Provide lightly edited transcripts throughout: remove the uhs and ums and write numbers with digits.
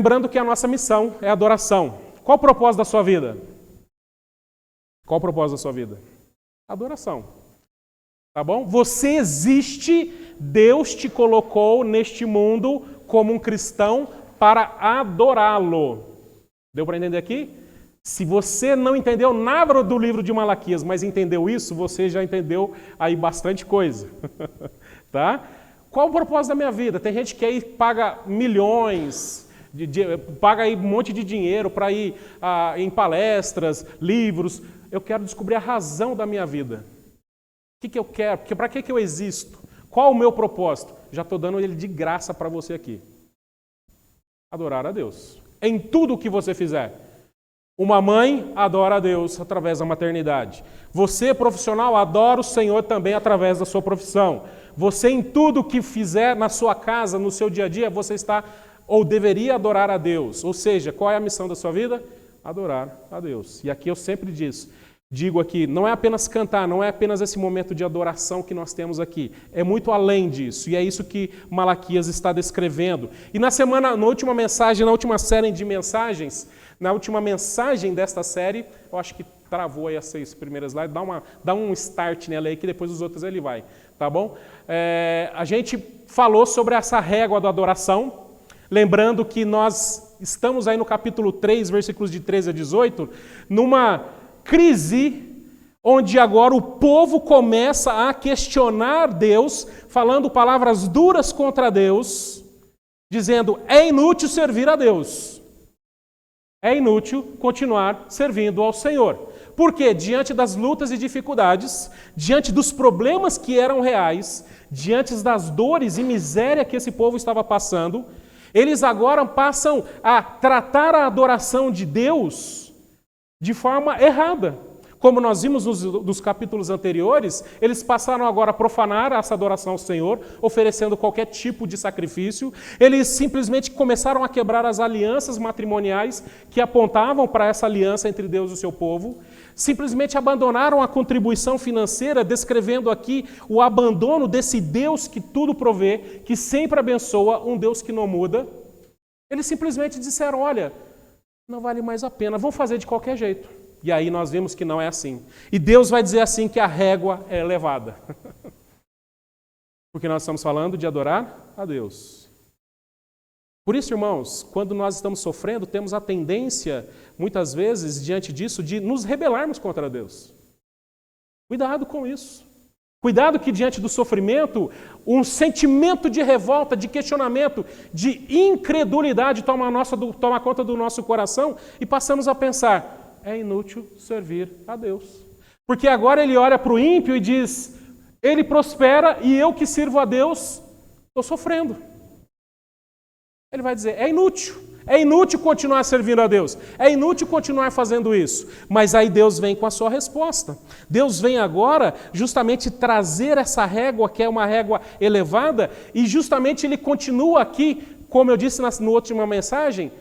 Lembrando que a nossa missão é adoração. Qual o propósito da sua vida? Qual o propósito da sua vida? Adoração. Tá bom? Você existe, Deus te colocou neste mundo como um cristão para adorá-lo. Deu para entender aqui? Se você não entendeu nada do livro de Malaquias, mas entendeu isso, você já entendeu aí bastante coisa. Tá? Qual o propósito da minha vida? Tem gente que aí paga milhões, paga aí um monte de dinheiro para ir em palestras, livros. Eu quero descobrir a razão da minha vida. O que eu quero? Para que eu existo? Qual o meu propósito? Já estou dando ele de graça para você aqui. Adorar a Deus. Em tudo o que você fizer. Uma mãe adora a Deus através da maternidade. Você, profissional, adora o Senhor também através da sua profissão. Você, em tudo que fizer na sua casa, no seu dia a dia, você está ou deveria adorar a Deus. Ou seja, qual é a missão da sua vida? Adorar a Deus. E aqui eu sempre digo aqui, não é apenas cantar, não é apenas esse momento de adoração que nós temos aqui. É muito além disso. E é isso que Malaquias está descrevendo. E na última mensagem, na última série de mensagens, na última mensagem desta série, eu acho que travou aí as 6 primeiras slides, dá um start nela aí que depois os outros ele vai, tá bom? A gente falou sobre essa régua da adoração, lembrando que nós estamos aí no capítulo 3, versículos de 13 a 18, numa crise onde agora o povo começa a questionar Deus, falando palavras duras contra Deus, dizendo, é inútil servir a Deus. É inútil continuar servindo ao Senhor. Porque diante das lutas e dificuldades, diante dos problemas que eram reais, diante das dores e miséria que esse povo estava passando, eles agora passam a tratar a adoração de Deus de forma errada. Como nós vimos nos capítulos anteriores, eles passaram agora a profanar essa adoração ao Senhor, oferecendo qualquer tipo de sacrifício. Eles simplesmente começaram a quebrar as alianças matrimoniais que apontavam para essa aliança entre Deus e o seu povo. Simplesmente abandonaram a contribuição financeira, descrevendo aqui o abandono desse Deus que tudo provê, que sempre abençoa, um Deus que não muda. Eles simplesmente disseram, olha, não vale mais a pena, vamos fazer de qualquer jeito. E aí nós vimos que não é assim. E Deus vai dizer assim que a régua é elevada. Porque nós estamos falando de adorar a Deus. Por isso, irmãos, quando nós estamos sofrendo, temos a tendência, muitas vezes, diante disso, de nos rebelarmos contra Deus. Cuidado com isso. Cuidado que diante do sofrimento, um sentimento de revolta, de questionamento, de incredulidade toma conta do nosso coração e passamos a pensar, é inútil servir a Deus. Porque agora ele olha para o ímpio e diz, ele prospera e eu que sirvo a Deus, estou sofrendo. Ele vai dizer, é inútil continuar servindo a Deus, é inútil continuar fazendo isso. Mas aí Deus vem com a sua resposta. Deus vem agora justamente trazer essa régua, que é uma régua elevada, e justamente ele continua aqui, como eu disse na última mensagem,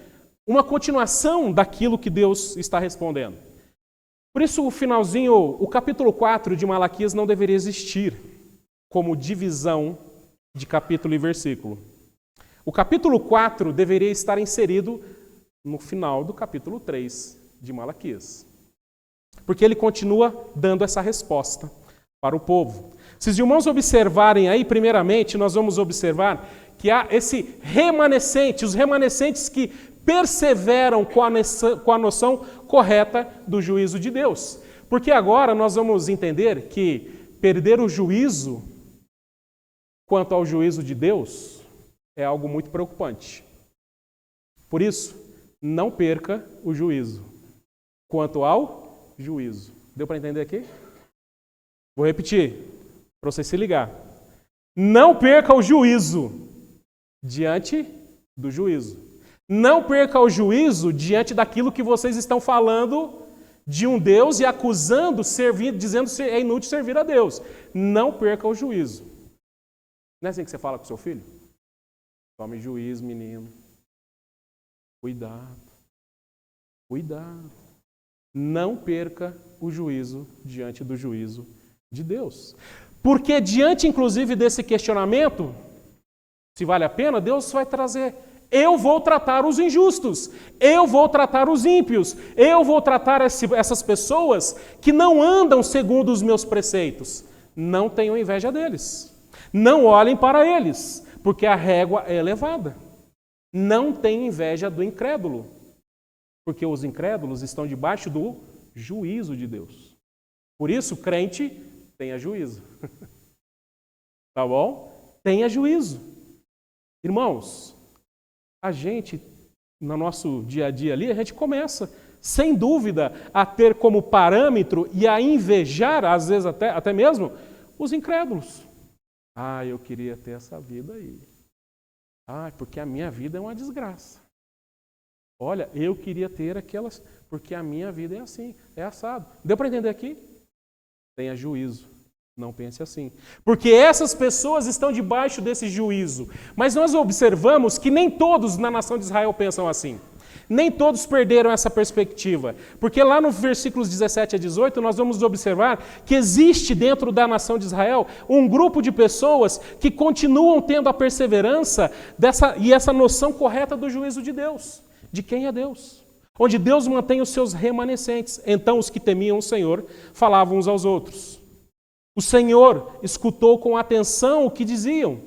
uma continuação daquilo que Deus está respondendo. Por isso, o capítulo 4 de Malaquias não deveria existir como divisão de capítulo e versículo. O capítulo 4 deveria estar inserido no final do capítulo 3 de Malaquias. Porque ele continua dando essa resposta para o povo. Se os irmãos observarem aí, primeiramente, nós vamos observar que há esse remanescente, os remanescentes que perseveram com a noção correta do juízo de Deus. Porque agora nós vamos entender que perder o juízo quanto ao juízo de Deus é algo muito preocupante. Por isso, não perca o juízo quanto ao juízo. Deu para entender aqui? Vou repetir, para você se ligar. Não perca o juízo diante do juízo. Não perca o juízo diante daquilo que vocês estão falando de um Deus e acusando, dizendo que é inútil servir a Deus. Não perca o juízo. Não é assim que você fala com seu filho? Tome juízo, menino. Cuidado. Cuidado. Não perca o juízo diante do juízo de Deus. Porque diante, inclusive, desse questionamento, se vale a pena, Deus vai trazer eu vou tratar os injustos, eu vou tratar os ímpios, eu vou tratar essas pessoas que não andam segundo os meus preceitos. Não tenham inveja deles. Não olhem para eles, porque a régua é elevada. Não tenham inveja do incrédulo, porque os incrédulos estão debaixo do juízo de Deus. Por isso, crente, tenha juízo. Tá bom? Tenha juízo. Irmãos, a gente, no nosso dia a dia ali, a gente começa, sem dúvida, a ter como parâmetro e a invejar, às vezes até mesmo, os incrédulos. Ah, eu queria ter essa vida aí. Ah, porque a minha vida é uma desgraça. Olha, eu queria ter aquelas, porque a minha vida é assim, é assado. Deu para entender aqui? Tenha juízo. Não pense assim. Porque essas pessoas estão debaixo desse juízo. Mas nós observamos que nem todos na nação de Israel pensam assim. Nem todos perderam essa perspectiva. Porque lá no versículos 17 a 18, nós vamos observar que existe dentro da nação de Israel um grupo de pessoas que continuam tendo a perseverança e essa noção correta do juízo de Deus. De quem é Deus. Onde Deus mantém os seus remanescentes. Então os que temiam o Senhor falavam uns aos outros. O Senhor escutou com atenção o que diziam.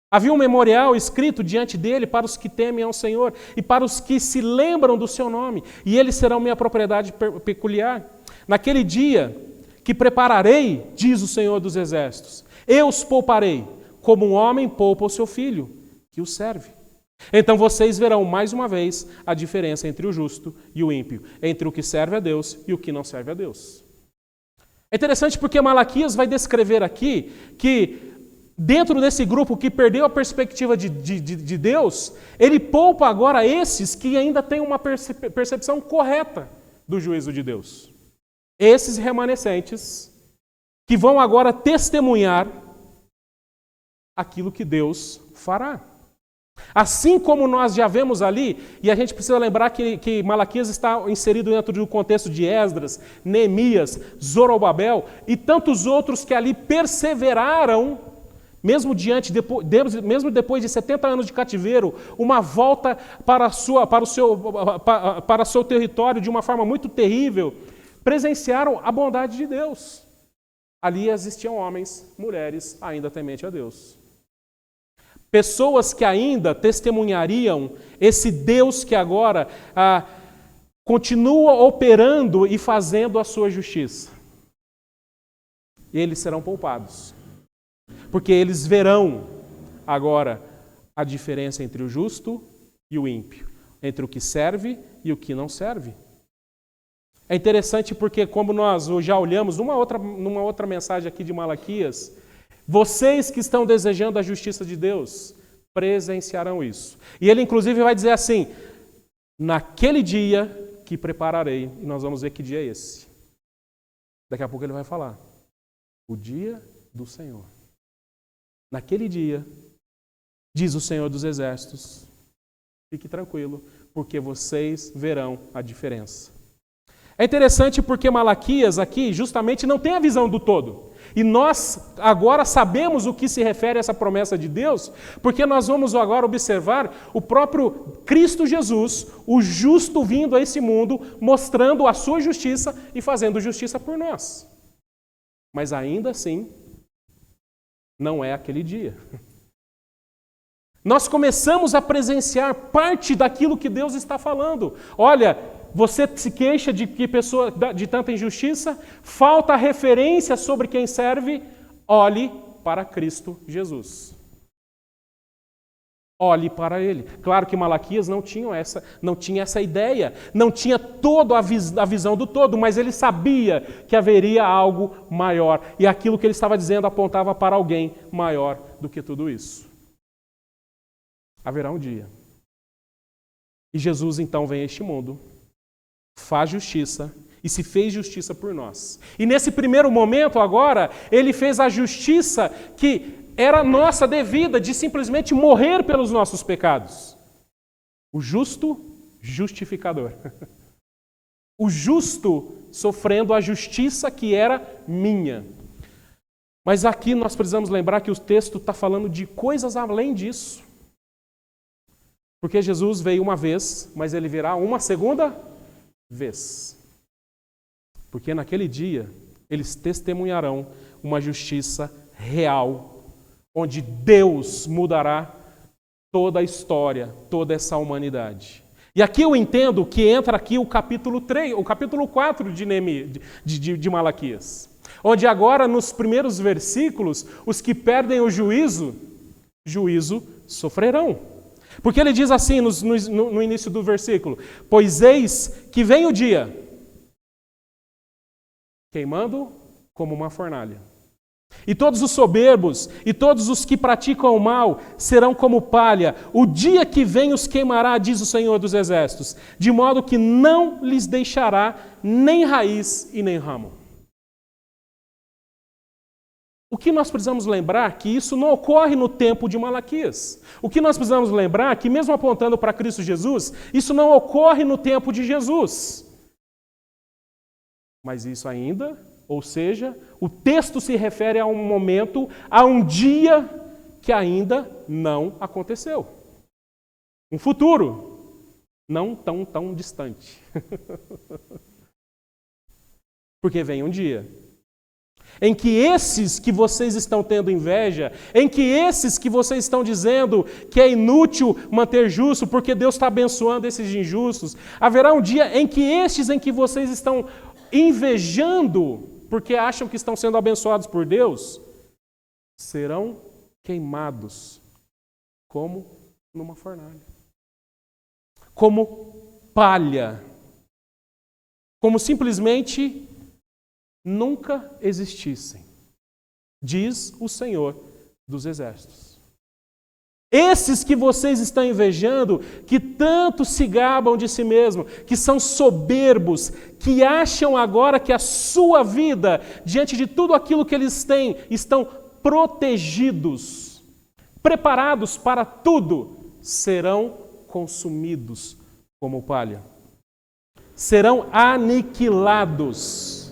Havia um memorial escrito diante dele para os que temem ao Senhor e para os que se lembram do seu nome, e eles serão minha propriedade peculiar. Naquele dia que prepararei, diz o Senhor dos Exércitos, eu os pouparei, como um homem poupa o seu filho, que o serve. Então vocês verão mais uma vez a diferença entre o justo e o ímpio, entre o que serve a Deus e o que não serve a Deus. É interessante porque Malaquias vai descrever aqui que dentro desse grupo que perdeu a perspectiva de Deus, ele poupa agora esses que ainda têm uma percepção correta do juízo de Deus. Esses remanescentes que vão agora testemunhar aquilo que Deus fará. Assim como nós já vemos ali, e a gente precisa lembrar que Malaquias está inserido dentro do contexto de Esdras, Neemias, Zorobabel e tantos outros que ali perseveraram, mesmo depois de 70 anos de cativeiro, uma volta para o seu território de uma forma muito terrível, presenciaram a bondade de Deus. Ali existiam homens, mulheres, ainda temente a Deus. Pessoas que ainda testemunhariam esse Deus que agora continua operando e fazendo a sua justiça. Eles serão poupados. Porque eles verão agora a diferença entre o justo e o ímpio, entre o que serve e o que não serve. É interessante porque, como nós já olhamos numa outra mensagem aqui de Malaquias, vocês que estão desejando a justiça de Deus presenciarão isso. E ele inclusive vai dizer assim, naquele dia que prepararei, e nós vamos ver que dia é esse. Daqui a pouco ele vai falar, o dia do Senhor. Naquele dia, diz o Senhor dos Exércitos, fique tranquilo, porque vocês verão a diferença. É interessante porque Malaquias aqui justamente não tem a visão do todo. E nós agora sabemos o que se refere a essa promessa de Deus, porque nós vamos agora observar o próprio Cristo Jesus, o justo vindo a esse mundo, mostrando a sua justiça e fazendo justiça por nós. Mas ainda assim, não é aquele dia. Nós começamos a presenciar parte daquilo que Deus está falando. Olha, você se queixa de tanta injustiça, falta referência sobre quem serve, olhe para Cristo Jesus. Olhe para Ele. Claro que Malaquias não tinha essa ideia, não tinha toda a visão do todo, mas ele sabia que haveria algo maior. E aquilo que ele estava dizendo apontava para alguém maior do que tudo isso. Haverá um dia. E Jesus então vem a este mundo, faz justiça e se fez justiça por nós. E nesse primeiro momento agora, ele fez a justiça que era nossa devida, de simplesmente morrer pelos nossos pecados. O justo justificador. O justo sofrendo a justiça que era minha. Mas aqui nós precisamos lembrar que o texto está falando de coisas além disso. Porque Jesus veio uma vez, mas ele virá uma segunda vez. Porque naquele dia eles testemunharão uma justiça real, onde Deus mudará toda a história, toda essa humanidade. E aqui eu entendo que entra aqui o capítulo 3, o capítulo 4 de Malaquias. Onde agora, nos primeiros versículos, os que perdem o juízo sofrerão. Porque ele diz assim no início do versículo: pois eis que vem o dia, queimando como uma fornalha. E todos os soberbos e todos os que praticam o mal serão como palha. O dia que vem os queimará, diz o Senhor dos Exércitos, de modo que não lhes deixará nem raiz e nem ramo. O que nós precisamos lembrar é que isso não ocorre no tempo de Malaquias. O que nós precisamos lembrar é que, mesmo apontando para Cristo Jesus, isso não ocorre no tempo de Jesus. Mas isso ainda, ou seja, o texto se refere a um momento, a um dia que ainda não aconteceu. Um futuro não tão distante. Porque vem um dia em que esses que vocês estão tendo inveja, em que esses que vocês estão dizendo que é inútil manter justo porque Deus está abençoando esses injustos, haverá um dia em que estes em que vocês estão invejando porque acham que estão sendo abençoados por Deus, serão queimados como numa fornalha, como palha, como simplesmente nunca existissem, diz o Senhor dos Exércitos. Esses que vocês estão invejando, que tanto se gabam de si mesmo, que são soberbos, que acham agora que a sua vida, diante de tudo aquilo que eles têm, estão protegidos, preparados para tudo, serão consumidos como palha. Serão aniquilados.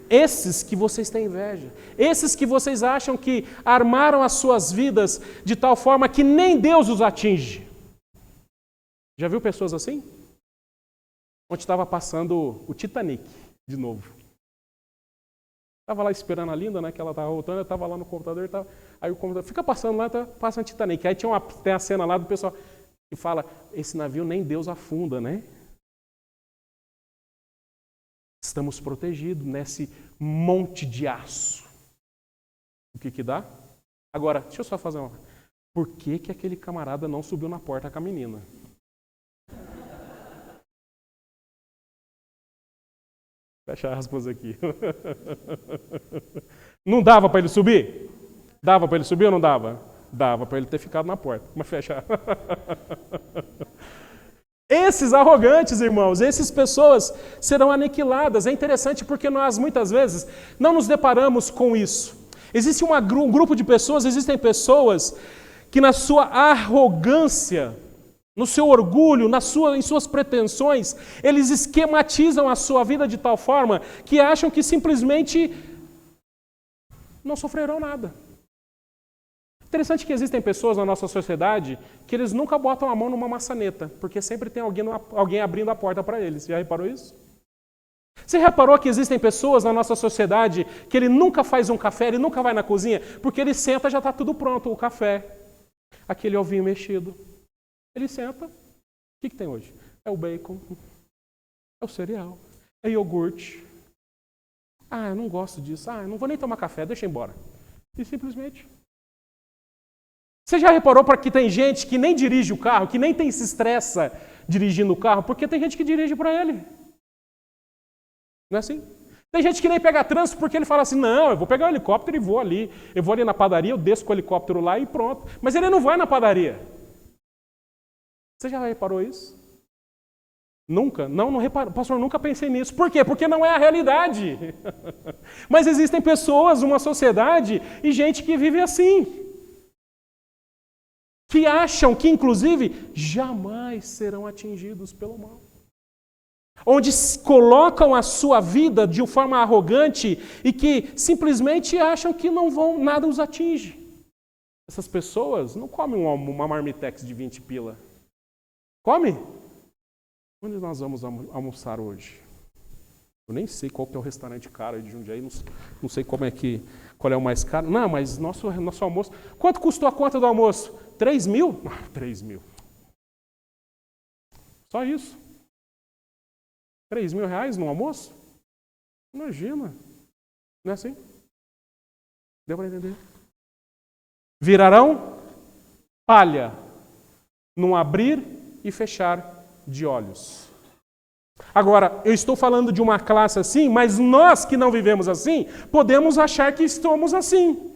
Esses que vocês têm inveja, esses que vocês acham que armaram as suas vidas de tal forma que nem Deus os atinge. Já viu pessoas assim? Ontem estava passando o Titanic de novo. Estava lá esperando a Linda, né, que ela estava voltando, eu estava lá no computador, aí o computador fica passando lá, passa o Titanic. Aí tem a cena lá do pessoal que fala, esse navio nem Deus afunda, né? Estamos protegidos nesse monte de aço. O que dá? Agora, deixa eu só fazer uma... Por que aquele camarada não subiu na porta com a menina? Fecha aspas aqui. Não dava para ele subir? Dava para ele subir ou não dava? Dava para ele ter ficado na porta. Mas fecha. Esses arrogantes, irmãos, essas pessoas serão aniquiladas. É interessante porque nós, muitas vezes, não nos deparamos com isso. Existe um grupo de pessoas, existem pessoas que na sua arrogância, no seu orgulho, em suas pretensões, eles esquematizam a sua vida de tal forma que acham que simplesmente não sofrerão nada. Interessante que existem pessoas na nossa sociedade que eles nunca botam a mão numa maçaneta, porque sempre tem alguém abrindo a porta para eles. Já reparou isso? Você reparou que existem pessoas na nossa sociedade que ele nunca faz um café, ele nunca vai na cozinha, porque ele senta e já está tudo pronto, o café, aquele ovinho mexido. Ele senta, o que tem hoje? É o bacon, é o cereal, é iogurte. Ah, eu não gosto disso, eu não vou nem tomar café, deixa eu ir embora. E simplesmente... Você já reparou para que tem gente que nem dirige o carro, que nem se estressa dirigindo o carro, porque tem gente que dirige para ele. Não é assim? Tem gente que nem pega trânsito porque ele fala assim, não, eu vou pegar o helicóptero e vou ali. Eu vou ali na padaria, eu desço com o helicóptero lá e pronto. Mas ele não vai na padaria. Você já reparou isso? Nunca? Não reparou. Pastor, nunca pensei nisso. Por quê? Porque não é a realidade. Mas existem pessoas, uma sociedade e gente que vive assim. Que acham que, inclusive, jamais serão atingidos pelo mal. Onde colocam a sua vida de forma arrogante e que simplesmente acham que nada os atinge. Essas pessoas não comem uma marmitex de 20 pila. Come? Onde nós vamos almoçar hoje? Eu nem sei qual que é o restaurante caro de Jundiaí, não sei qual é o mais caro. Não, mas nosso almoço... Quanto custou a conta do almoço? 3 mil? 3 mil. Só isso. 3 mil reais no almoço? Imagina. Não é assim? Deu para entender? Virarão palha num abrir e fechar de olhos. Agora, eu estou falando de uma classe assim, mas nós que não vivemos assim, podemos achar que estamos assim.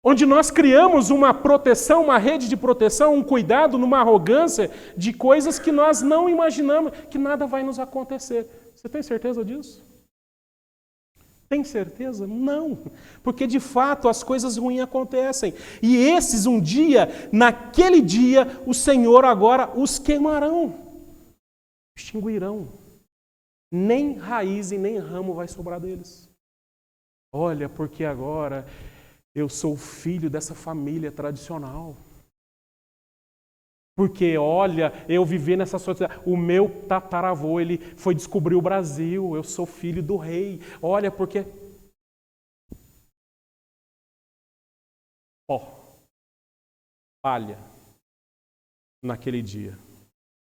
Onde nós criamos uma proteção, uma rede de proteção, um cuidado, numa arrogância de coisas que nós não imaginamos, que nada vai nos acontecer. Você tem certeza disso? Tem certeza? Não. Porque de fato as coisas ruins acontecem. E esses um dia, naquele dia, o Senhor agora os queimarão. Extinguirão. Nem raiz e nem ramo vai sobrar deles. Olha, porque agora eu sou filho dessa família tradicional. Porque, olha, eu vivi nessa sociedade. O meu tataravô, ele foi descobrir o Brasil. Eu sou filho do rei. Olha, porque... palha naquele dia.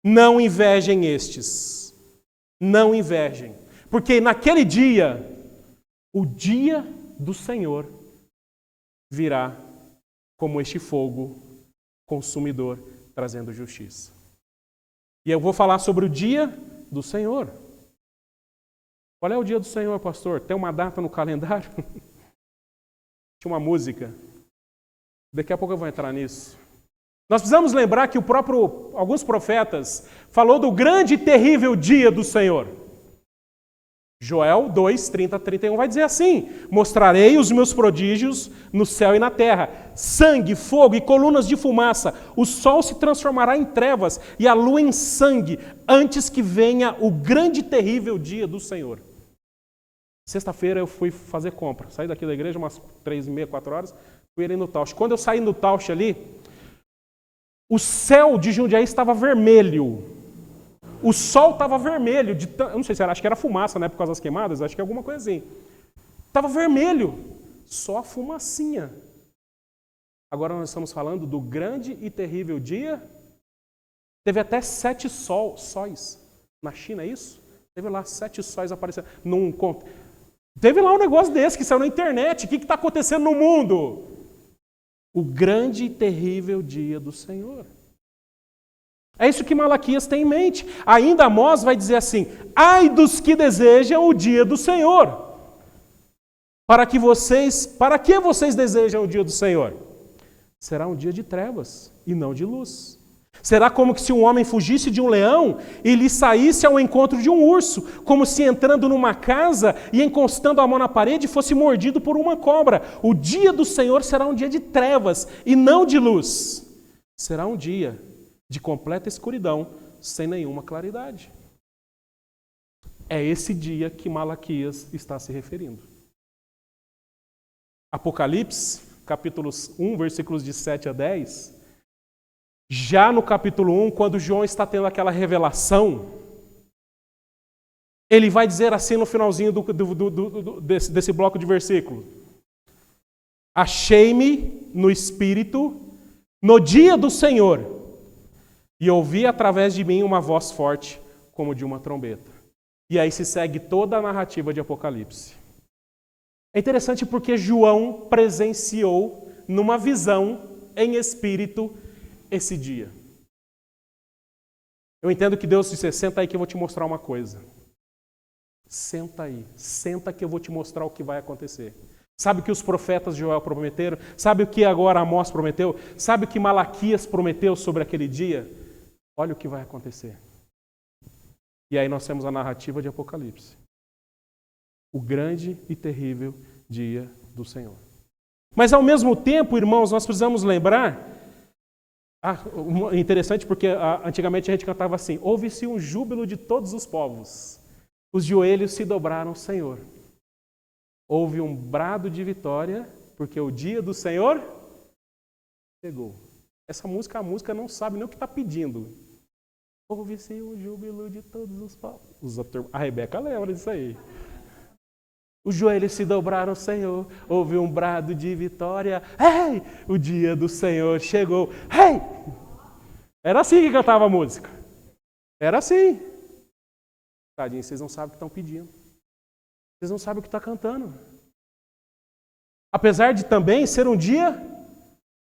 Não invejem estes. Não invejem. Porque naquele dia, o dia do Senhor virá como este fogo consumidor, trazendo justiça. E eu vou falar sobre o dia do Senhor. Qual é o dia do Senhor, pastor? Tem uma data no calendário? Tinha uma música. Daqui a pouco eu vou entrar nisso. Nós precisamos lembrar que alguns profetas falou do grande e terrível dia do Senhor. Joel 2, 30 a 31 vai dizer assim: mostrarei os meus prodígios no céu e na terra, sangue, fogo e colunas de fumaça, o sol se transformará em trevas e a lua em sangue, antes que venha o grande e terrível dia do Senhor. Sexta-feira eu fui fazer compra, saí daqui da igreja umas 3h30, 4 horas, fui ali no Tausch. Quando eu saí no Tausch ali, o céu de Jundiaí estava vermelho. O sol estava vermelho, eu não sei se era, acho que era fumaça, né, por causa das queimadas, acho que é alguma coisa assim. Estava vermelho, só a fumacinha. Agora nós estamos falando do grande e terrível dia. Teve até 7 sóis. Na China, é isso? Teve lá 7 sóis aparecendo. Teve lá um negócio desse que saiu na internet. O que está acontecendo no mundo? O grande e terrível dia do Senhor. É isso que Malaquias tem em mente. Ainda Amós vai dizer assim: ai dos que desejam o dia do Senhor. Para que vocês desejam o dia do Senhor? Será um dia de trevas e não de luz. Será como se um homem fugisse de um leão e lhe saísse ao encontro de um urso, como se entrando numa casa e encostando a mão na parede fosse mordido por uma cobra. O dia do Senhor será um dia de trevas e não de luz. Será um dia de completa escuridão, sem nenhuma claridade. É esse dia que Malaquias está se referindo. Apocalipse, capítulos 1, versículos de 7 a 10. Já no capítulo 1, quando João está tendo aquela revelação, ele vai dizer assim no finalzinho desse bloco de versículo: achei-me no Espírito no dia do Senhor, e ouvi através de mim uma voz forte, como de uma trombeta. E aí se segue toda a narrativa de Apocalipse. É interessante porque João presenciou, numa visão, em espírito, esse dia. Eu entendo que Deus disse: senta aí que eu vou te mostrar uma coisa. Senta aí, senta que eu vou te mostrar o que vai acontecer. Sabe o que os profetas de Joel prometeram? Sabe o que agora Amós prometeu? Sabe o que Malaquias prometeu sobre aquele dia? Olha o que vai acontecer. E aí nós temos a narrativa de Apocalipse. O grande e terrível dia do Senhor. Mas ao mesmo tempo, irmãos, nós precisamos lembrar... interessante porque antigamente a gente cantava assim: ouve-se um júbilo de todos os povos. Os joelhos se dobraram ao Senhor. Houve um brado de vitória, porque o dia do Senhor chegou. Essa música, a música não sabe nem o que está pedindo. Ouve-se o júbilo de todos os povos. A Rebeca lembra disso aí. Os joelhos se dobraram, Senhor. Houve um brado de vitória. Ei! O dia do Senhor chegou. Ei! Era assim que cantava a música. Era assim. Tadinho, vocês não sabem o que estão pedindo. Vocês não sabem o que está cantando. Apesar de também ser um dia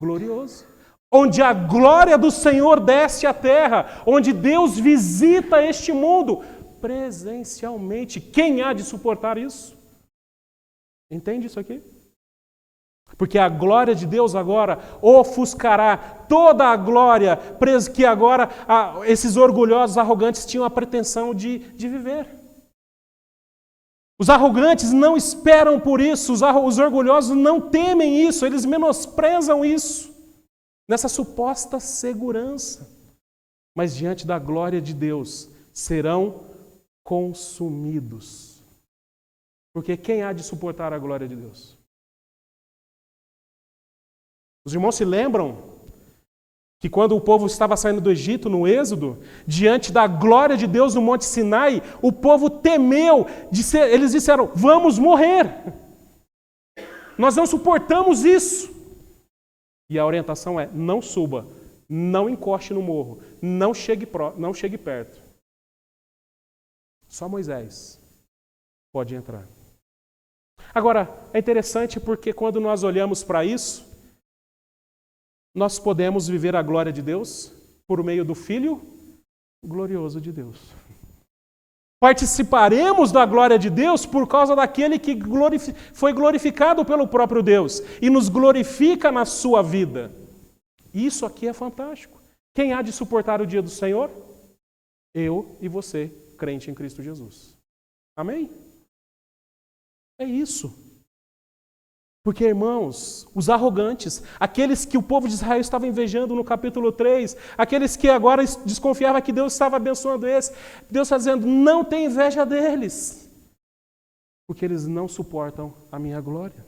glorioso, onde a glória do Senhor desce à terra, onde Deus visita este mundo presencialmente. Quem há de suportar isso? Entende isso aqui? Porque a glória de Deus agora ofuscará toda a glória que agora esses orgulhosos, arrogantes tinham a pretensão de viver. Os arrogantes não esperam por isso, os orgulhosos não temem isso, eles menosprezam isso, nessa suposta segurança. Mas diante da glória de Deus serão consumidos. Porque quem há de suportar a glória de Deus? Os irmãos se lembram que quando o povo estava saindo do Egito, no Êxodo, diante da glória de Deus no Monte Sinai, o povo temeu, eles disseram, vamos morrer. Nós não suportamos isso. E a orientação é, não suba, não encoste no morro, não chegue perto. Só Moisés pode entrar. Agora, é interessante porque quando nós olhamos para isso, nós podemos viver a glória de Deus por meio do Filho glorioso de Deus. Participaremos da glória de Deus por causa daquele que foi glorificado pelo próprio Deus e nos glorifica na sua vida. Isso aqui é fantástico. Quem há de suportar o dia do Senhor? Eu e você, crente em Cristo Jesus. Amém? É isso. Porque, irmãos, os arrogantes, aqueles que o povo de Israel estava invejando no capítulo 3, aqueles que agora desconfiavam que Deus estava abençoando eles, Deus está dizendo, não tem inveja deles, porque eles não suportam a minha glória.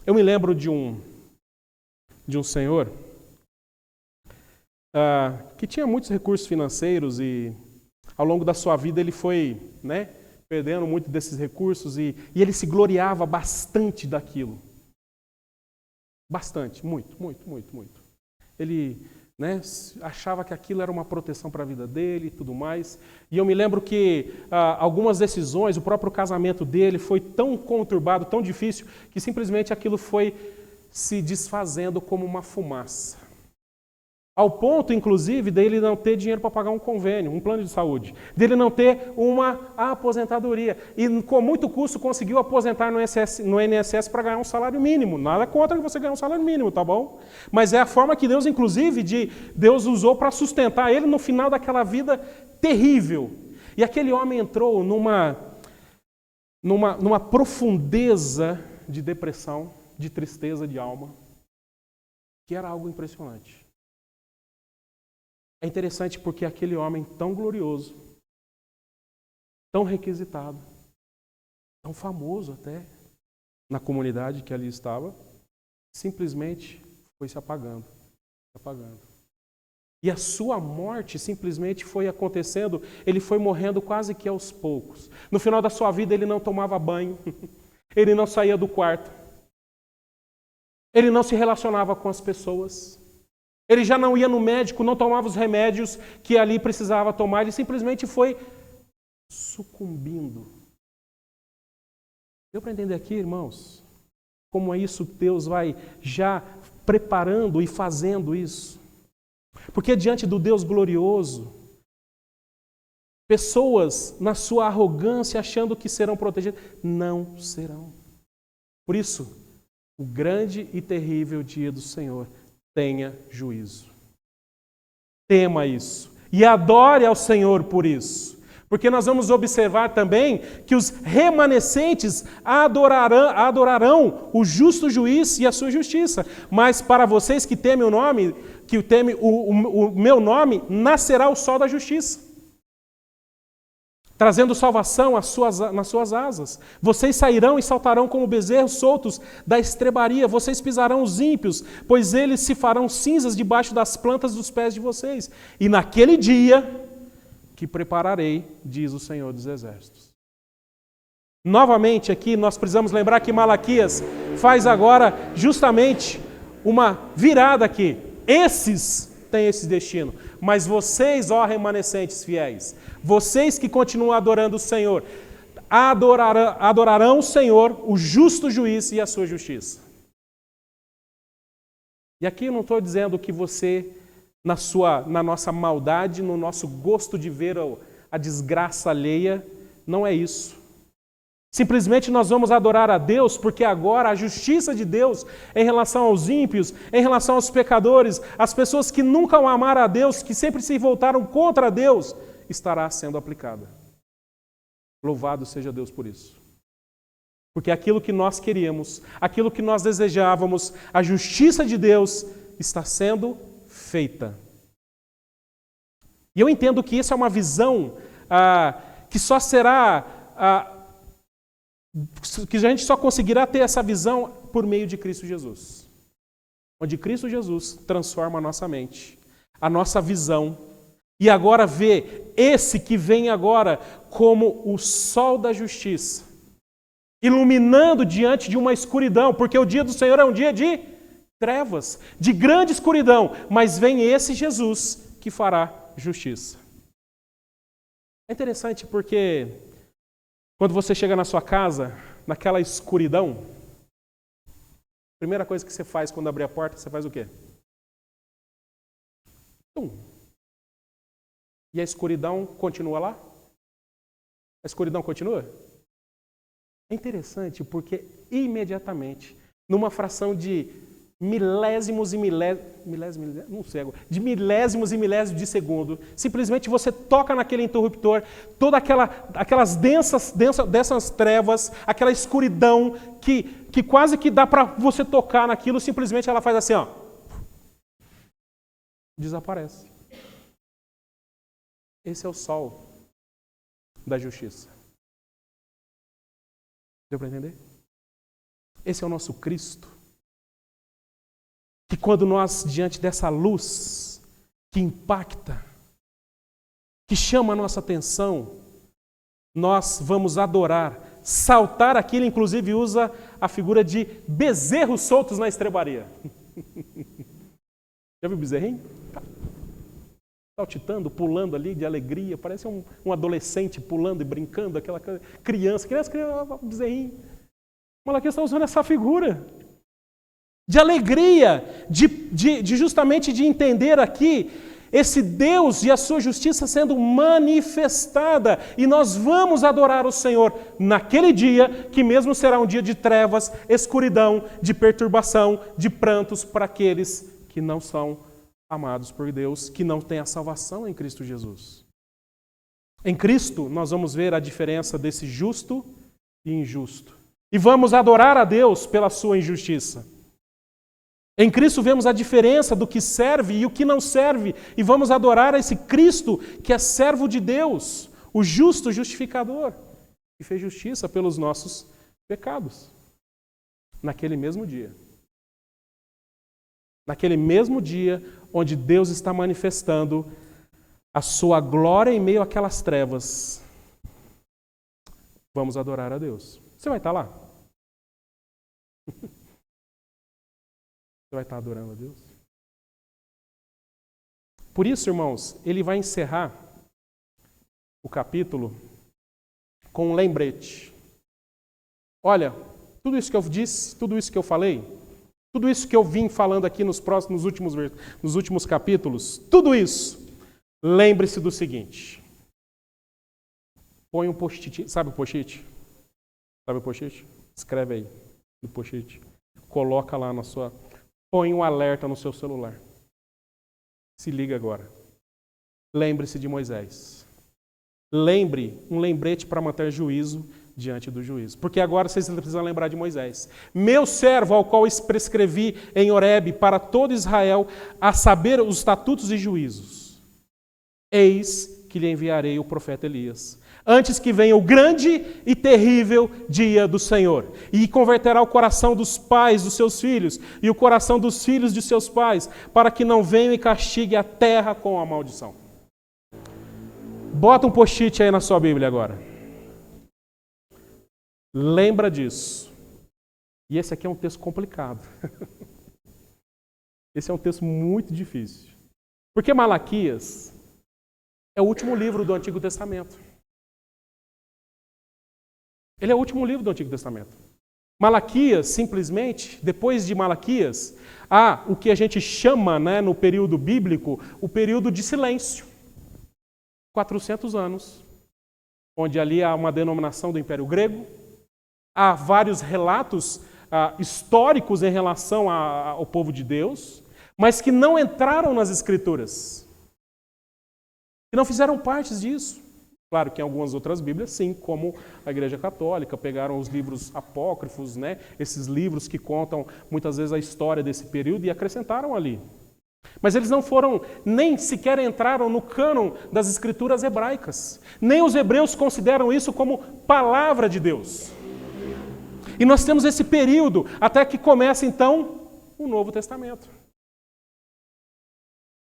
Eu me lembro de um senhor que tinha muitos recursos financeiros e ao longo da sua vida ele foi, perdendo muito desses recursos e ele se gloriava bastante daquilo. Bastante, muito. Ele achava que aquilo era uma proteção para a vida dele e tudo mais. E eu me lembro que algumas decisões, o próprio casamento dele foi tão conturbado, tão difícil, que simplesmente aquilo foi se desfazendo como uma fumaça. Ao ponto, inclusive, dele não ter dinheiro para pagar um convênio, um plano de saúde. Dele não ter uma aposentadoria. E com muito custo conseguiu aposentar no INSS para ganhar um salário mínimo. Nada contra que você ganhe um salário mínimo, tá bom? Mas é a forma que Deus, inclusive, Deus usou para sustentar ele no final daquela vida terrível. E aquele homem entrou numa profundeza de depressão, de tristeza de alma, que era algo impressionante. É interessante porque aquele homem tão glorioso, tão requisitado, tão famoso até na comunidade que ali estava, simplesmente foi se apagando. E a sua morte simplesmente foi acontecendo, ele foi morrendo quase que aos poucos. No final da sua vida ele não tomava banho, ele não saía do quarto, ele não se relacionava com as pessoas. Ele já não ia no médico, não tomava os remédios que ali precisava tomar, ele simplesmente foi sucumbindo. Deu para entender aqui, irmãos? Como é isso que Deus vai já preparando e fazendo isso? Porque diante do Deus glorioso, pessoas na sua arrogância achando que serão protegidas, não serão. Por isso, o grande e terrível dia do Senhor, tenha juízo. Tema isso. E adore ao Senhor por isso. Porque nós vamos observar também que os remanescentes adorarão o justo juiz e a sua justiça. Mas para vocês que temem o nome, que temem o meu nome, nascerá o sol da justiça. trazendo salvação nas suas asas. Vocês sairão e saltarão como bezerros soltos da estrebaria. Vocês pisarão os ímpios, pois eles se farão cinzas debaixo das plantas dos pés de vocês. E naquele dia que prepararei, diz o Senhor dos Exércitos. Novamente aqui nós precisamos lembrar que Malaquias faz agora justamente uma virada aqui. Esses têm esse destino, mas vocês, ó remanescentes fiéis, vocês que continuam adorando o Senhor, adorarão o Senhor, o justo juiz e a sua justiça. E aqui eu não estou dizendo que você, na nossa maldade, no nosso gosto de ver a desgraça alheia, não é isso. Simplesmente nós vamos adorar a Deus porque agora a justiça de Deus em relação aos ímpios, em relação aos pecadores, as pessoas que nunca amaram a Deus, que sempre se voltaram contra Deus, estará sendo aplicada. Louvado seja Deus por isso. Porque aquilo que nós queríamos, aquilo que nós desejávamos, a justiça de Deus está sendo feita. E eu entendo que isso é uma visão que só será... que a gente só conseguirá ter essa visão por meio de Cristo Jesus. Onde Cristo Jesus transforma a nossa mente, a nossa visão, e agora vê esse que vem agora como o sol da justiça, iluminando diante de uma escuridão, porque o dia do Senhor é um dia de trevas, de grande escuridão, mas vem esse Jesus que fará justiça. É interessante porque quando você chega na sua casa, naquela escuridão, a primeira coisa que você faz quando abrir a porta, você faz o quê? E a escuridão continua lá? A escuridão continua? É interessante porque imediatamente, numa fração de milésimos e milésimos de segundo, simplesmente você toca naquele interruptor, toda aquelas dessas trevas, aquela escuridão que quase que dá para você tocar naquilo, simplesmente ela faz assim, ó, desaparece. Esse é o sol da justiça. Deu para entender? Esse é o nosso Cristo. Que quando nós, diante dessa luz que impacta, que chama a nossa atenção, nós vamos adorar, saltar aqui, ele inclusive usa a figura de bezerros soltos na estrebaria. Já viu o bezerrinho? Saltitando, pulando ali de alegria, parece um adolescente pulando e brincando, aquela criança, bezerrinho. Malaquias está usando essa figura de alegria, justamente de entender aqui esse Deus e a sua justiça sendo manifestada, e nós vamos adorar o Senhor naquele dia, que mesmo será um dia de trevas, escuridão, de perturbação, de prantos para aqueles que não são amados por Deus, que não têm a salvação em Cristo Jesus. Em Cristo nós vamos ver a diferença desse justo e injusto, e vamos adorar a Deus pela sua injustiça. Em Cristo vemos a diferença do que serve e o que não serve, e vamos adorar esse Cristo que é servo de Deus, o justo justificador, que fez justiça pelos nossos pecados. Naquele mesmo dia. Naquele mesmo dia onde Deus está manifestando a sua glória em meio àquelas trevas. Vamos adorar a Deus. Você vai estar lá? Você vai estar adorando a Deus? Por isso, irmãos, ele vai encerrar o capítulo com um lembrete. Olha, tudo isso que eu disse, tudo isso que eu falei, tudo isso que eu vim falando aqui nos últimos capítulos, tudo isso, lembre-se do seguinte. Põe um post-it, sabe o post-it? Sabe o post-it? Escreve aí no post-it. Coloca lá na sua... Põe um alerta no seu celular. Se liga agora. Lembre-se de Moisés. Um lembrete para manter juízo diante do juízo. Porque agora vocês precisam lembrar de Moisés. Meu servo, ao qual prescrevi em Horebe para todo Israel, a saber os estatutos e juízos. Eis que lhe enviarei o profeta Elias, antes que venha o grande e terrível dia do Senhor, e converterá o coração dos pais dos seus filhos e o coração dos filhos de seus pais, para que não venham e castigue a terra com a maldição. Bota um post-it aí na sua Bíblia agora. Lembra disso. E esse aqui é um texto complicado. Esse é um texto muito difícil. Porque Malaquias é o último livro do Antigo Testamento. Ele é o último livro do Antigo Testamento. Malaquias, simplesmente, depois de Malaquias, há o que a gente chama, no período bíblico, o período de silêncio. 400 anos, onde ali há uma denominação do Império Grego, há vários relatos históricos em relação ao povo de Deus, mas que não entraram nas Escrituras, que não fizeram parte disso. Claro que em algumas outras Bíblias, sim, como a Igreja Católica, pegaram os livros apócrifos, esses livros que contam muitas vezes a história desse período e acrescentaram ali. Mas eles não foram, nem sequer entraram no cânon das Escrituras hebraicas. Nem os hebreus consideram isso como palavra de Deus. E nós temos esse período até que começa então o Novo Testamento.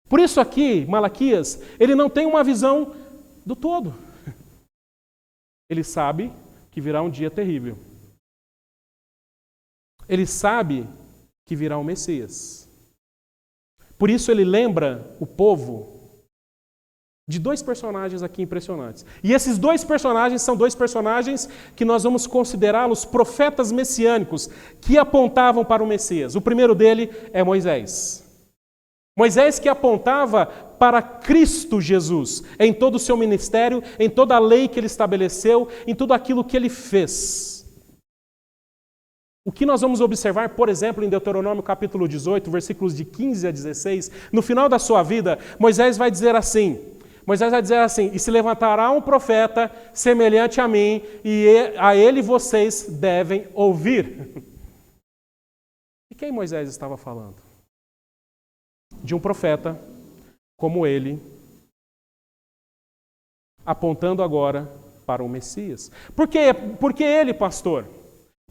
Por isso aqui, Malaquias, ele não tem uma visão do todo. Ele sabe que virá um dia terrível. Ele sabe que virá um Messias. Por isso ele lembra o povo de dois personagens aqui impressionantes. E esses dois personagens são dois personagens que nós vamos considerá-los profetas messiânicos que apontavam para o Messias. O primeiro dele é Moisés. Moisés que apontava para Cristo Jesus em todo o seu ministério, em toda a lei que ele estabeleceu, em tudo aquilo que ele fez. O que nós vamos observar, por exemplo, em Deuteronômio capítulo 18, versículos de 15 a 16, no final da sua vida, Moisés vai dizer assim, e se levantará um profeta semelhante a mim, e a ele vocês devem ouvir. E quem Moisés estava falando? De um profeta como ele, apontando agora para o Messias. Por quê? Porque ele, pastor?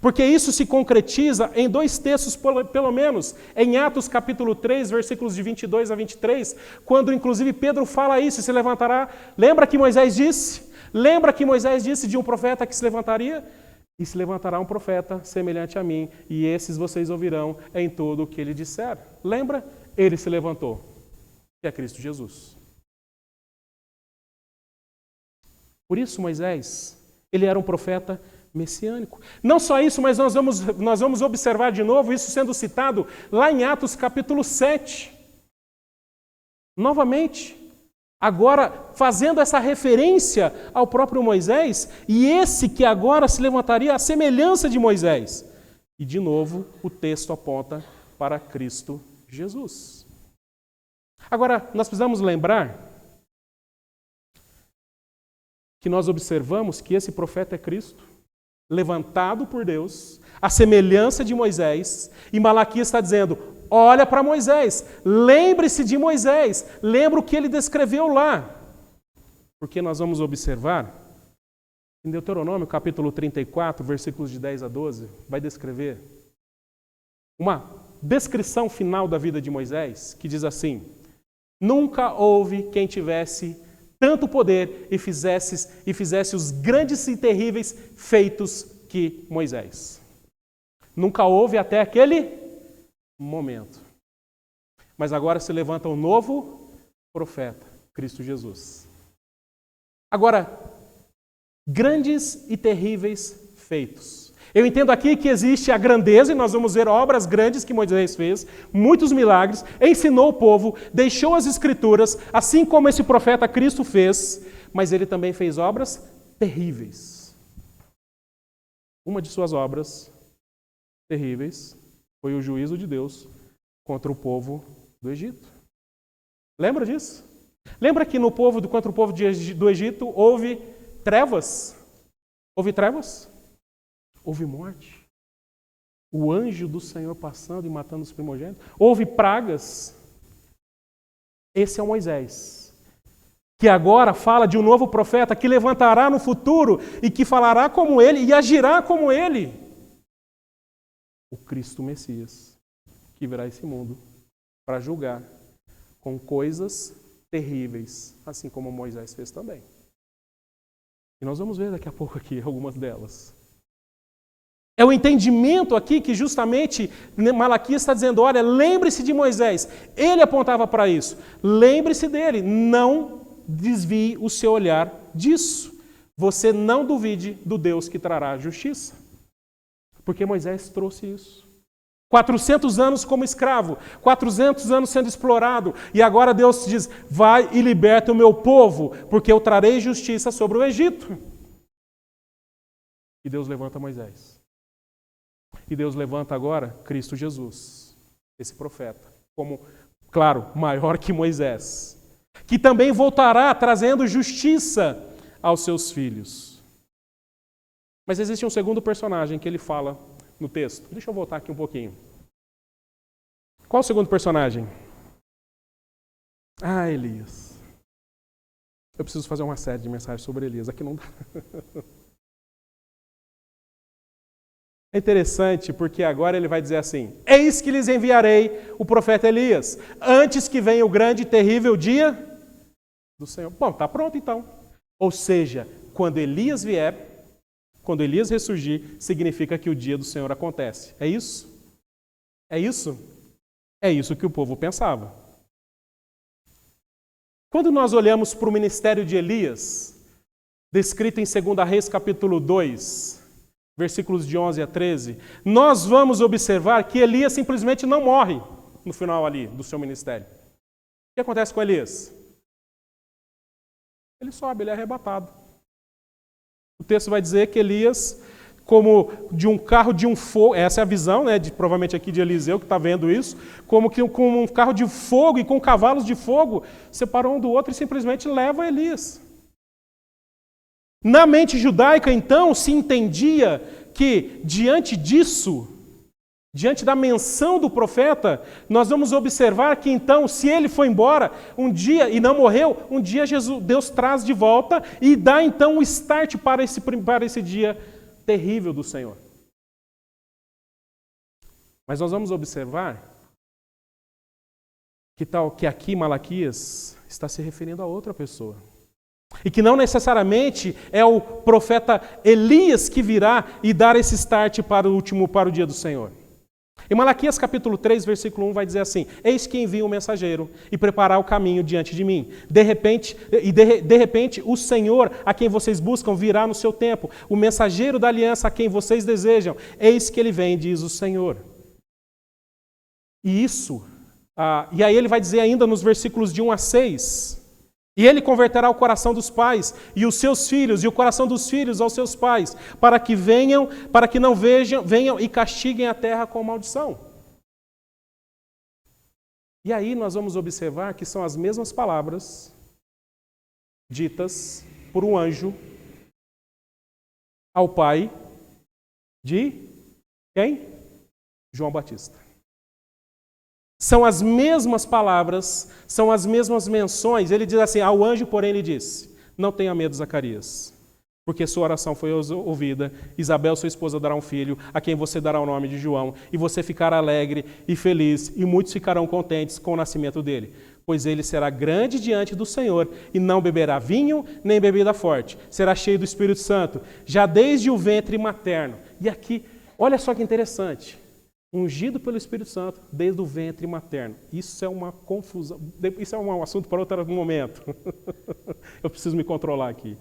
Porque isso se concretiza em dois textos, pelo menos, em Atos capítulo 3, versículos de 22 a 23, quando inclusive Pedro fala isso, se levantará. Lembra que Moisés disse? Lembra que Moisés disse de um profeta que se levantaria? E se levantará um profeta semelhante a mim, e esses vocês ouvirão em tudo o que ele disser. Lembra? Ele se levantou, que é Cristo Jesus. Por isso Moisés, ele era um profeta messiânico. Não só isso, mas nós vamos observar de novo isso sendo citado lá em Atos capítulo 7. Novamente, agora fazendo essa referência ao próprio Moisés, e esse que agora se levantaria à semelhança de Moisés. E de novo, o texto aponta para Cristo Jesus. Agora, nós precisamos lembrar que nós observamos que esse profeta é Cristo, levantado por Deus, à semelhança de Moisés, e Malaquias está dizendo, olha para Moisés, lembre-se de Moisés, lembra o que ele descreveu lá. Porque nós vamos observar, em Deuteronômio capítulo 34, versículos de 10 a 12, vai descrever uma descrição final da vida de Moisés, que diz assim, nunca houve quem tivesse tanto poder e fizesse os grandes e terríveis feitos que Moisés. Nunca houve até aquele momento. Mas agora se levanta um novo profeta, Cristo Jesus. Agora, grandes e terríveis feitos. Eu entendo aqui que existe a grandeza, e nós vamos ver obras grandes que Moisés fez, muitos milagres, ensinou o povo, deixou as Escrituras, assim como esse profeta Cristo fez, mas ele também fez obras terríveis. Uma de suas obras terríveis foi o juízo de Deus contra o povo do Egito. Lembra disso? Lembra que contra o povo do Egito houve trevas? Houve trevas? Houve morte. O anjo do Senhor passando e matando os primogênitos. Houve pragas. Esse é o Moisés. que agora fala de um novo profeta que levantará no futuro e que falará como ele e agirá como ele. O Cristo Messias, que virá a esse mundo para julgar com coisas terríveis, assim como Moisés fez também. E nós vamos ver daqui a pouco aqui algumas delas. É o entendimento aqui que justamente Malaquias está dizendo, olha, lembre-se de Moisés. Ele apontava para isso. Lembre-se dele. Não desvie o seu olhar disso. Você não duvide do Deus que trará justiça. Porque Moisés trouxe isso. 400 anos como escravo, 400 anos sendo explorado, e agora Deus diz, vai e liberta o meu povo, porque eu trarei justiça sobre o Egito. E Deus levanta Moisés. E Deus levanta agora Cristo Jesus, esse profeta, como, claro, maior que Moisés, que também voltará trazendo justiça aos seus filhos. Mas existe um segundo personagem que ele fala no texto. Deixa eu voltar aqui um pouquinho. Qual o segundo personagem? Ah, Elias. Eu preciso fazer uma série de mensagens sobre Elias. Aqui não dá. É interessante porque agora ele vai dizer assim, eis que lhes enviarei o profeta Elias, antes que venha o grande e terrível dia do Senhor. Bom, está pronto então. Ou seja, quando Elias vier, quando Elias ressurgir, significa que o dia do Senhor acontece. É isso? É isso? É isso que o povo pensava. Quando nós olhamos para o ministério de Elias, descrito em 2 Reis capítulo 2, versículos de 11 a 13, nós vamos observar que Elias simplesmente não morre no final ali do seu ministério. O que acontece com Elias? Ele sobe, ele é arrebatado. O texto vai dizer que Elias, como de um carro de um fogo, essa é a visão, né, provavelmente aqui de Eliseu que está vendo isso, como um carro de fogo e com cavalos de fogo, separou um do outro e simplesmente leva Elias. Na mente judaica, então, se entendia que diante disso, diante da menção do profeta, nós vamos observar que então, se ele foi embora um dia e não morreu, um dia Deus traz de volta e dá então o start para esse dia terrível do Senhor. Mas nós vamos observar que aqui Malaquias está se referindo a outra pessoa. E que não necessariamente é o profeta Elias que virá e dar esse start para o dia do Senhor. Em Malaquias capítulo 3, versículo 1 vai dizer assim, eis que envio um mensageiro e preparar o caminho diante de mim. De repente, o Senhor a quem vocês buscam virá no seu tempo. O mensageiro da aliança a quem vocês desejam, eis que ele vem, diz o Senhor. E aí ele vai dizer ainda nos versículos de 1 a 6, e ele converterá o coração dos pais e os seus filhos, e o coração dos filhos aos seus pais, para que não venham e castiguem a terra com maldição. E aí nós vamos observar que são as mesmas palavras ditas por um anjo ao pai de quem? João Batista. São as mesmas palavras, são as mesmas menções. Ele diz assim, ao anjo, porém, ele disse, não tenha medo, Zacarias, porque sua oração foi ouvida. Isabel, sua esposa, dará um filho, a quem você dará o nome de João, e você ficará alegre e feliz, e muitos ficarão contentes com o nascimento dele. Pois ele será grande diante do Senhor, e não beberá vinho, nem bebida forte. Será cheio do Espírito Santo, já desde o ventre materno. E aqui, olha só que interessante. Ungido pelo Espírito Santo desde o ventre materno. Isso é uma confusão. Isso é um assunto para outro momento. Eu preciso me controlar aqui.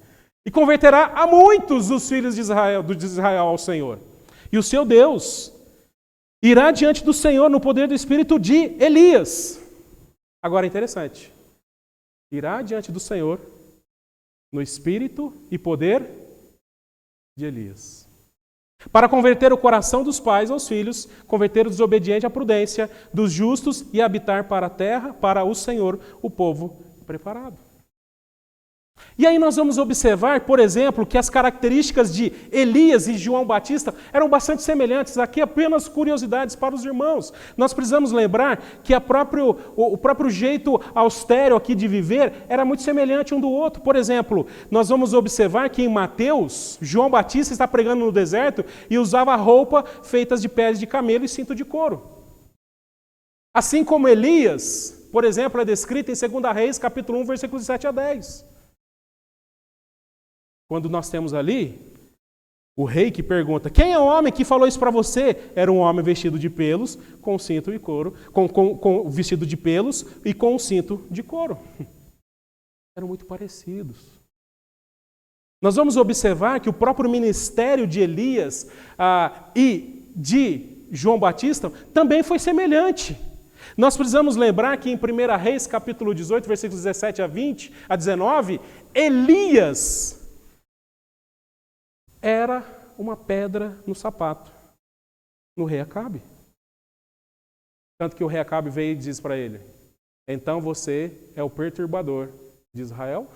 E converterá a muitos dos filhos de Israel ao Senhor. E o seu Deus irá diante do Senhor no poder do Espírito de Elias. Agora é interessante. Irá diante do Senhor no Espírito e poder de Elias. Para converter o coração dos pais aos filhos, converter o desobediente à prudência, dos justos e habitar para a terra, para o Senhor, o povo preparado. E aí nós vamos observar, por exemplo, que as características de Elias e João Batista eram bastante semelhantes. Aqui apenas curiosidades para os irmãos. Nós precisamos lembrar que o próprio jeito austero aqui de viver era muito semelhante um do outro. Por exemplo, nós vamos observar que em Mateus, João Batista está pregando no deserto e usava roupa feitas de peles de camelo e cinto de couro. Assim como Elias, por exemplo, é descrito em 2 Reis, capítulo 1, versículos 7 a 10. Quando nós temos ali o rei que pergunta: quem é o homem que falou isso para você? Era um homem vestido de pelos, com cinto e couro, com vestido de pelos e com um cinto de couro. Eram muito parecidos. Nós vamos observar que o próprio ministério de Elias e de João Batista também foi semelhante. Nós precisamos lembrar que em 1 Reis, capítulo 18, versículos 17 a 19, Elias era uma pedra no sapato, no rei Acabe. Tanto que o rei Acabe veio e diz para ele: então você é o perturbador de Israel?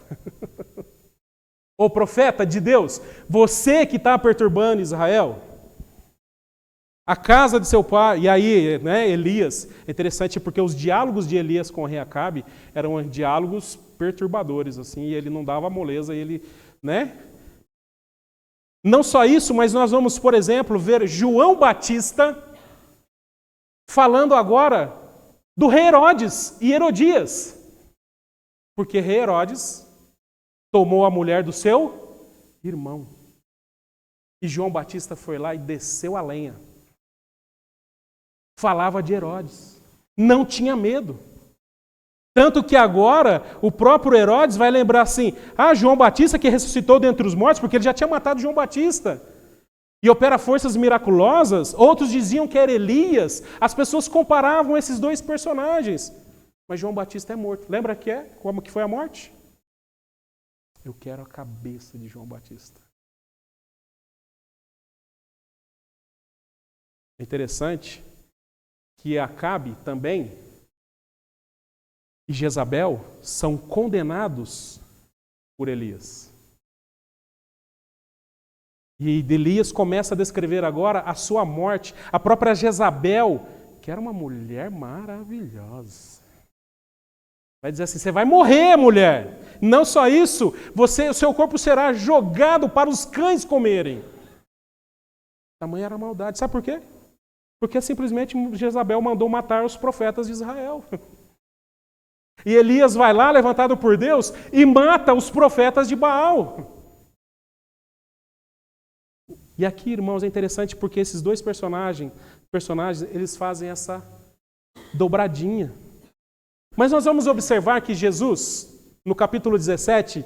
O profeta de Deus, você que está perturbando Israel? A casa de seu pai. E aí, Elias, é interessante porque os diálogos de Elias com o rei Acabe eram diálogos perturbadores, assim, e ele não dava moleza, e ele, Não só isso, mas nós vamos, por exemplo, ver João Batista falando agora do rei Herodes e Herodias. Porque rei Herodes tomou a mulher do seu irmão. E João Batista foi lá e desceu a lenha. Falava de Herodes. Não tinha medo. Tanto que agora o próprio Herodes vai lembrar assim: João Batista que ressuscitou dentre os mortos, porque ele já tinha matado João Batista. E opera forças miraculosas. Outros diziam que era Elias. As pessoas comparavam esses dois personagens. Mas João Batista é morto. Lembra como que foi a morte? Eu quero a cabeça de João Batista. É interessante que Acabe também e Jezabel são condenados por Elias. E Elias começa a descrever agora a sua morte. A própria Jezabel, que era uma mulher maravilhosa, vai dizer assim: você vai morrer, mulher. Não só isso, o seu corpo será jogado para os cães comerem. Tamanha era a maldade. Sabe por quê? Porque simplesmente Jezabel mandou matar os profetas de Israel. E Elias vai lá, levantado por Deus, e mata os profetas de Baal. E aqui, irmãos, é interessante porque esses dois personagens, eles fazem essa dobradinha. Mas nós vamos observar que Jesus, no capítulo 17,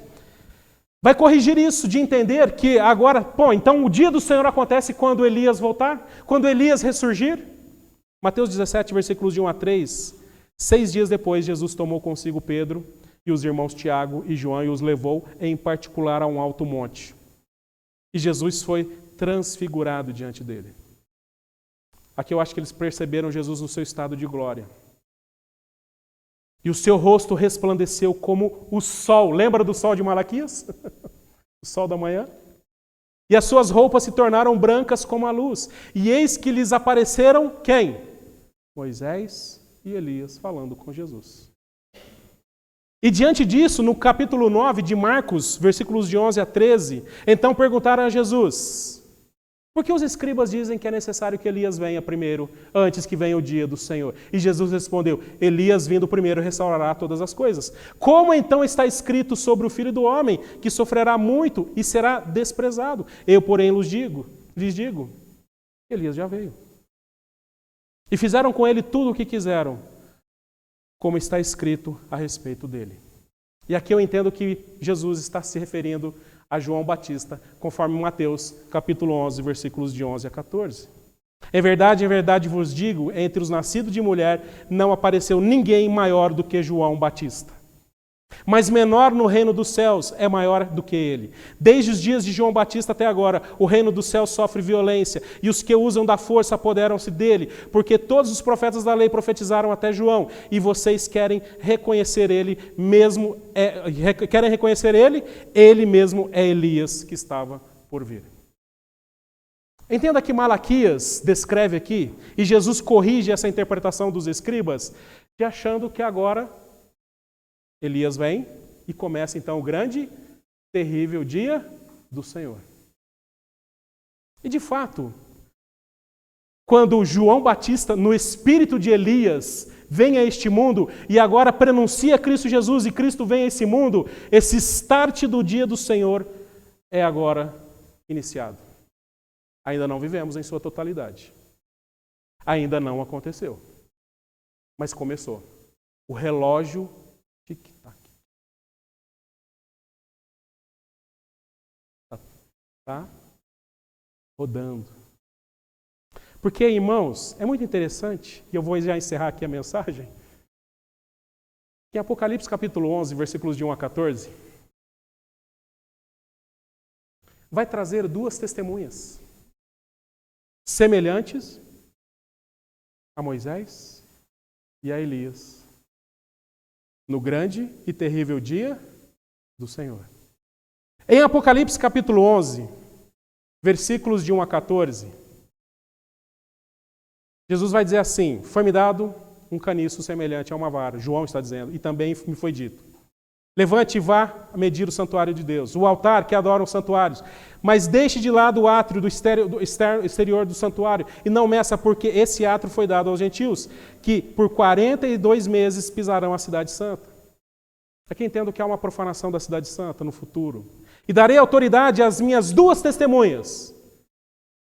vai corrigir isso, de entender que agora, então o dia do Senhor acontece quando Elias voltar, quando Elias ressurgir. Mateus 17, versículos de 1 a 3. 6 dias depois, Jesus tomou consigo Pedro e os irmãos Tiago e João e os levou, em particular, a um alto monte. E Jesus foi transfigurado diante dele. Aqui eu acho que eles perceberam Jesus no seu estado de glória. E o seu rosto resplandeceu como o sol. Lembra do sol de Malaquias? O sol da manhã? E as suas roupas se tornaram brancas como a luz. E eis que lhes apareceram quem? Moisés e Elias falando com Jesus. E diante disso, no capítulo 9 de Marcos, versículos de 11 a 13, então perguntaram a Jesus: por que os escribas dizem que é necessário que Elias venha primeiro, antes que venha o dia do Senhor? E Jesus respondeu: Elias vindo primeiro restaurará todas as coisas. Como então está escrito sobre o Filho do Homem, que sofrerá muito e será desprezado? Eu, porém, lhes digo, Elias já veio. E fizeram com ele tudo o que quiseram, como está escrito a respeito dele. E aqui eu entendo que Jesus está se referindo a João Batista, conforme Mateus, capítulo 11, versículos de 11 a 14. Em verdade vos digo, entre os nascidos de mulher, não apareceu ninguém maior do que João Batista. mas menor no reino dos céus é maior do que ele. Desde os dias de João Batista até agora, o reino dos céus sofre violência, e os que usam da força apoderam-se dele, porque todos os profetas da lei profetizaram até João, e vocês querem reconhecer ele mesmo, ele mesmo é Elias que estava por vir. Entenda que Malaquias descreve aqui, e Jesus corrige essa interpretação dos escribas, de achando que agora Elias vem e começa então o grande, terrível dia do Senhor. E de fato, quando João Batista, no espírito de Elias, vem a este mundo e agora prenuncia Cristo Jesus e Cristo vem a esse mundo, esse start do dia do Senhor é agora iniciado. Ainda não vivemos em sua totalidade. Ainda não aconteceu. Mas começou. O relógio tic-tac. Tá rodando. Porque, irmãos, é muito interessante, e eu vou já encerrar aqui a mensagem, que em Apocalipse capítulo 11, versículos de 1 a 14, vai trazer duas testemunhas semelhantes a Moisés e a Elias, no grande e terrível dia do Senhor. Em Apocalipse capítulo 11, versículos de 1 a 14, Jesus vai dizer assim: foi-me dado um caniço semelhante a uma vara, João está dizendo, e também me foi dito: levante e vá medir o santuário de Deus, o altar que adora os santuários, mas deixe de lado o átrio do exterior do santuário e não meça, porque esse átrio foi dado aos gentios, que por 42 meses pisarão a cidade santa. Aqui entendo que há uma profanação da cidade santa no futuro. E darei autoridade às minhas duas testemunhas,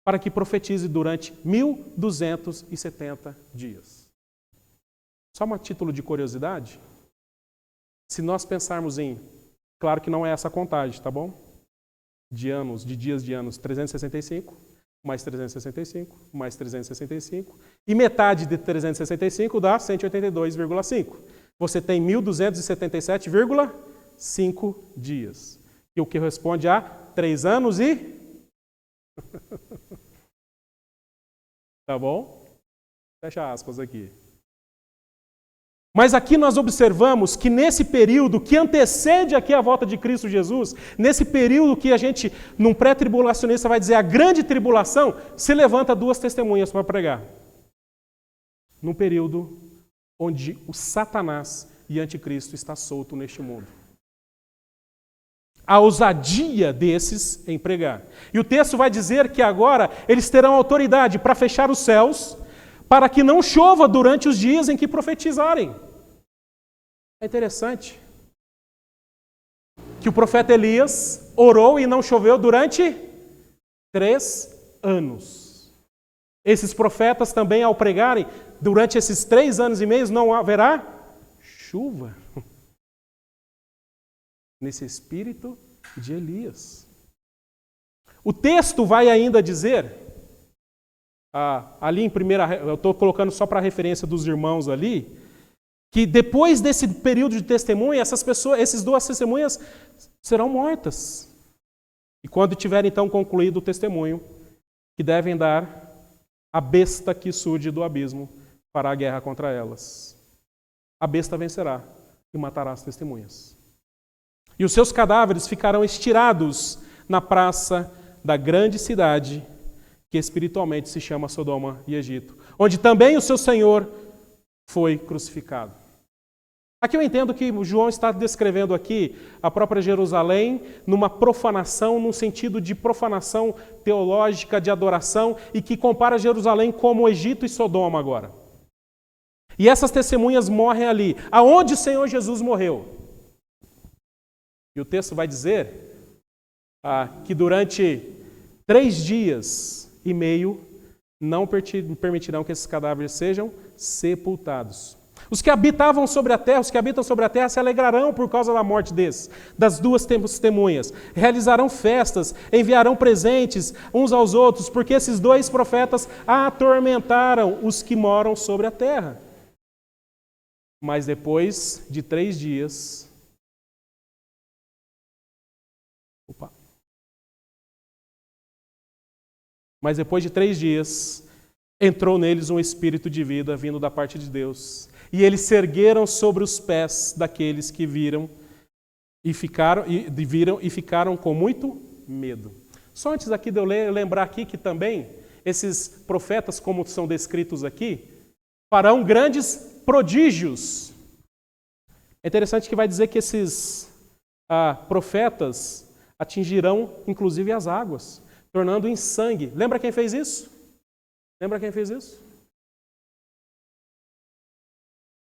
para que profetize durante 1270 dias. Só um título de curiosidade. Se nós pensarmos em, claro que não é essa a contagem, tá bom? De anos, de dias de anos, 365, mais 365, mais 365, e metade de 365 dá 182,5. Você tem 1277,5 dias. E o que corresponde a 3 anos e... Tá bom? Fecha aspas aqui. Mas aqui nós observamos que nesse período que antecede aqui a volta de Cristo Jesus, nesse período que a gente, num pré-tribulacionista, vai dizer a grande tribulação, se levanta duas testemunhas para pregar. Num período onde o Satanás e Anticristo está solto neste mundo. A ousadia desses em pregar. E o texto vai dizer que agora eles terão autoridade para fechar os céus, para que não chova durante os dias em que profetizarem. É interessante que o profeta Elias orou e não choveu durante 3 anos. Esses profetas também, ao pregarem, durante esses 3 anos e meio, não haverá chuva. Nesse espírito de Elias. O texto vai ainda dizer, ali em primeira, eu estou colocando só para referência dos irmãos ali, que depois desse período de testemunha, essas duas testemunhas serão mortas. E quando tiver então concluído o testemunho, que devem dar a besta que surge do abismo para a guerra contra elas. A besta vencerá e matará as testemunhas. E os seus cadáveres ficarão estirados na praça da grande cidade, que espiritualmente se chama Sodoma e Egito, onde também o seu Senhor foi crucificado. Aqui eu entendo que João está descrevendo aqui a própria Jerusalém numa profanação, num sentido de profanação teológica, de adoração, e que compara Jerusalém como Egito e Sodoma agora. E essas testemunhas morrem ali, aonde o Senhor Jesus morreu. E o texto vai dizer que durante 3 dias e meio não permitirão que esses cadáveres sejam sepultados. Os que habitavam sobre a terra, os que habitam sobre a terra se alegrarão por causa da morte desses, das duas testemunhas. Realizarão festas, enviarão presentes uns aos outros, porque esses 2 profetas atormentaram os que moram sobre a terra. Mas depois de 3 dias, Opa. Mas depois de 3 dias, entrou neles um espírito de vida vindo da parte de Deus. E eles se ergueram sobre os pés daqueles que viram e ficaram com muito medo. Só antes aqui de eu lembrar aqui que também esses profetas, como são descritos aqui, farão grandes prodígios. É interessante que vai dizer que esses profetas atingirão inclusive as águas, tornando em sangue. Lembra quem fez isso? Lembra quem fez isso?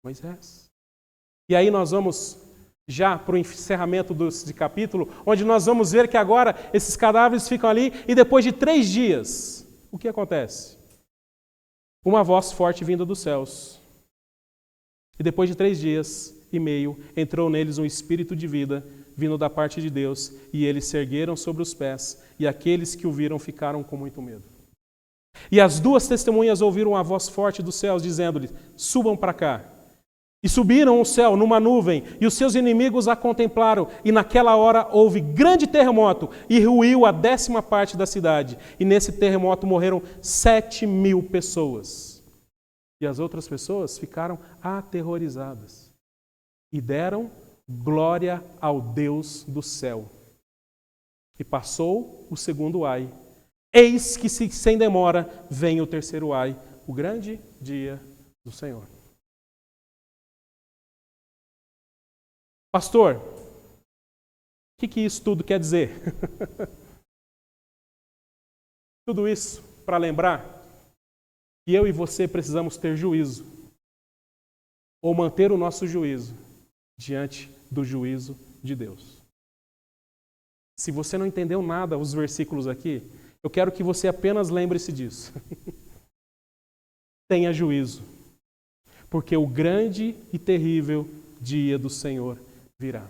Moisés. E aí nós vamos já para o encerramento desse capítulo, onde nós vamos ver que agora esses cadáveres ficam ali e depois de 3 dias, o que acontece? Uma voz forte vinda dos céus. E depois de 3 dias e meio, entrou neles um espírito de vida vindo da parte de Deus, e eles se ergueram sobre os pés, e aqueles que o viram ficaram com muito medo. E as 2 testemunhas ouviram a voz forte dos céus, dizendo-lhe: subam para cá. E subiram ao céu numa nuvem, e os seus inimigos a contemplaram, e naquela hora houve grande terremoto, e ruiu a 10ª parte da cidade. E nesse terremoto morreram 7.000 pessoas. E as outras pessoas ficaram aterrorizadas, e deram glória ao Deus do céu. E passou o 2º ai. Eis que sem demora vem o 3º ai, o grande dia do Senhor. Pastor, o que isso tudo quer dizer? Tudo isso para lembrar que eu e você precisamos ter juízo, ou manter o nosso juízo diante do juízo de Deus. Se você não entendeu nada os versículos aqui, eu quero que você apenas lembre-se disso. Tenha juízo, porque o grande e terrível dia do Senhor virá.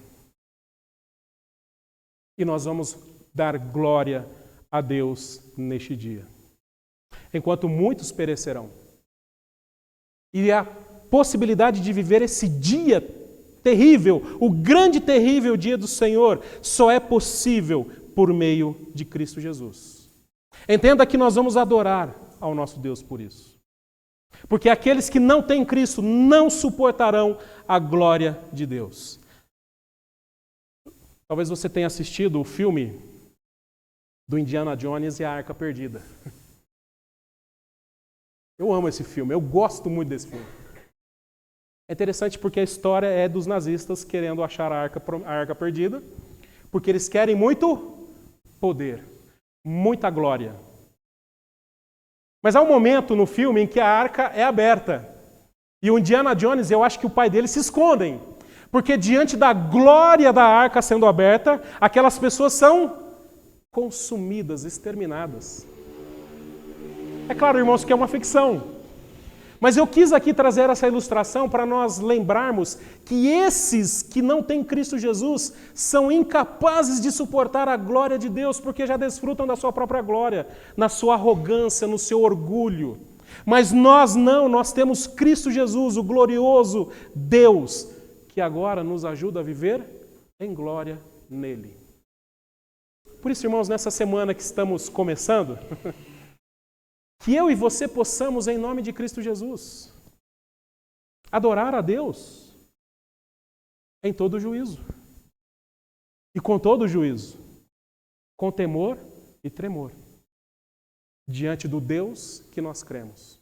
E nós vamos dar glória a Deus neste dia. Enquanto muitos perecerão. E a possibilidade de viver esse dia terrível, o grande e terrível dia do Senhor, só é possível por meio de Cristo Jesus. Entenda que nós vamos adorar ao nosso Deus por isso. Porque aqueles que não têm Cristo não suportarão a glória de Deus. Talvez você tenha assistido o filme do Indiana Jones e a Arca Perdida. Eu amo esse filme, eu gosto muito desse filme. É interessante porque a história é dos nazistas querendo achar a Arca Perdida, porque eles querem muito poder, muita glória. Mas há um momento no filme em que a arca é aberta. E o Indiana Jones, eu acho que o pai dele se escondem. Porque diante da glória da arca sendo aberta, aquelas pessoas são consumidas, exterminadas. É claro, irmãos, que é uma ficção. Mas eu quis aqui trazer essa ilustração para nós lembrarmos que esses que não têm Cristo Jesus são incapazes de suportar a glória de Deus, porque já desfrutam da sua própria glória, na sua arrogância, no seu orgulho. Mas nós não, nós temos Cristo Jesus, o glorioso Deus, que agora nos ajuda a viver em glória nele. Por isso, irmãos, nessa semana que estamos começando, que eu e você possamos, em nome de Cristo Jesus, adorar a Deus em todo juízo. E com todo juízo, com temor e tremor, diante do Deus que nós cremos.